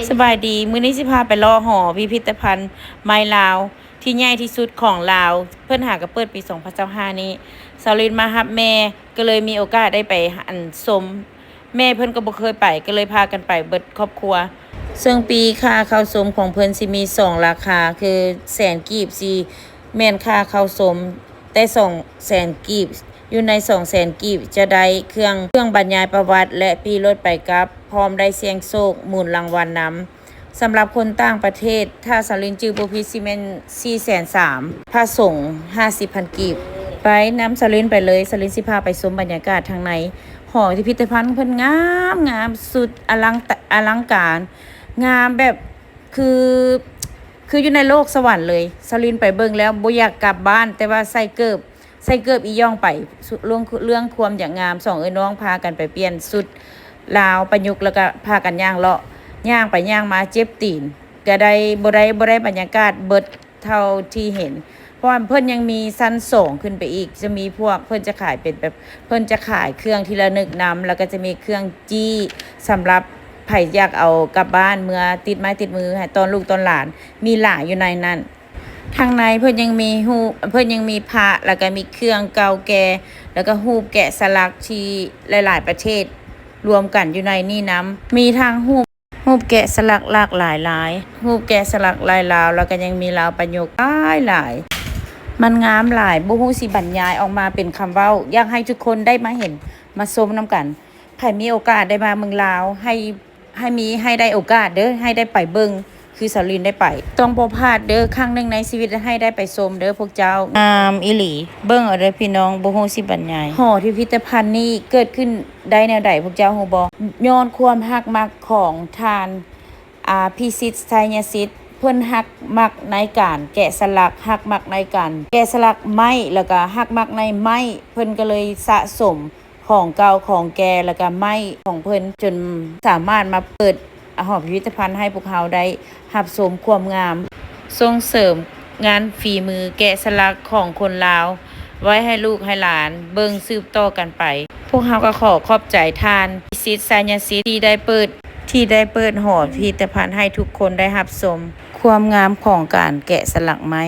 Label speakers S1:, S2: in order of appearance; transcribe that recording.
S1: สบายดีมื้อนี้สิพาไปเลาะหอพิพิธภัณฑ์ไม้ลาวที่ใหญ่ที่สุดของลาวเพิ่นหาก็เปิดปี2025นี้สาวลินมารับแม่ก็เลยมีโอกาสได้ไปชมแม่เพิ่นก็บ่เคยไปก็เลยพากันไปเบิดครอบครัวซึ่งปีค่าเข้าชมของเพิ่นสิมี2ราคาคือแสนกีบสิแม่นค่าเข้าชมแต่2แสนกีบอยู่ใน200,000กีบจะได้เครื่องบรรยายประวัติและปีรถไปกลับพร้อมได้เสี่ยงโชคหมุนรางวัลนำสำหรับคนต่างประเทศถ้าสลินจือบ่ผิดสิแม่น430,000พระสงฆ์ 50,000 กีบไปนำสลินไปเลยสลินสิพาไปชมบรรยากาศทางในหอพิพิธภัณฑ์เพิ่นงามสุดอลังการงามแบบคืออยู่ในโลกสวรรค์เลยสลินไปเบิ่งแล้วบ่อยากกลับบ้านแต่ว่าใส่เกิบอีย่องไปเรื่องความอย่างงามสองเอ้ยน้องพากันไปเปลี่ยนสุดลาวประยุกต์แล้วก็พากันย่างเลาะย่างไปย่างมาเจ็บตีนก็ได้บ่ได้บรรยากาศเบิดเท่าที่เห็นเพราะว่าเพิ่นยังมีชั้น2ขึ้นไปอีกจะมีพวกเพิ่นจะขายเป็นแบบเพิ่นจะขายเครื่องที่ระลึกนำแล้วก็จะมีเครื่องจี้สำหรับไผอยากเอากลับบ้านเมื่อติดไม้ติดมือให้ตอนลูกตอนหลานมีหลายอยู่ในนั้นทางในเพิ่นยังมีพระแล้วก็มีเครื่องเก่าแก่แล้วก็รูปแกะสลักที่หลายๆประเทศรวมกันอยู่ในนี่น้ำมีทางรูปแกะสลักหลากหลายรูปแกะสลักลายลาวแล้วก็ยังมีลาวประยุกต์หลายมันงามหลายบ่ฮู้สิบรรยายออกมาเป็นคำเว้าอยากให้ทุกคนได้มาเห็นมาชมนํกันใครมีโอกาสได้มาเมืองลาวให้ได้โอกาสเด้อให้ได้ไปเบิ่งคือสาวลินได้ไปต้องบ่พลาดเด้อครั้งหนึ่งในชีวิตให้ได้ไปชมเด้อพวกเจ้างามอีหลีเบิ่งเอาเด้อพี่น้องบ่ฮู้สิบรรยายหอพิพิธภัณฑ์นี้เกิดขึ้นได้แนวใดพวกเจ้าฮู้บ่ย้อนความฮักมักของทานพิสิทธิ์ไสยศิษย์เพิ่นฮักมักในการแกะสลักฮักมักในการแกะสลักไม้แล้วก็ฮักมักในไม้เพิ่นก็เลยสะสมของเก่าของแก่แล้วก็ไม้ของเพิ่นจนสามารถมาเปิดหอพิพิธภัณฑ์ให้พวกเขาได้รับชมความงามส่งเสริมงานฝีมือแกะสลักของคนลาวไว้ให้ลูกให้หลานเบิ่งสืบต่อกันไปพวกเขาก็ขอบใจทานพิสิทธิ์ไสยศิษย์ที่ได้เปิดหอพิพิธภัณฑ์ให้ทุกคนได้รับชมความงามของการแกะสลักไม้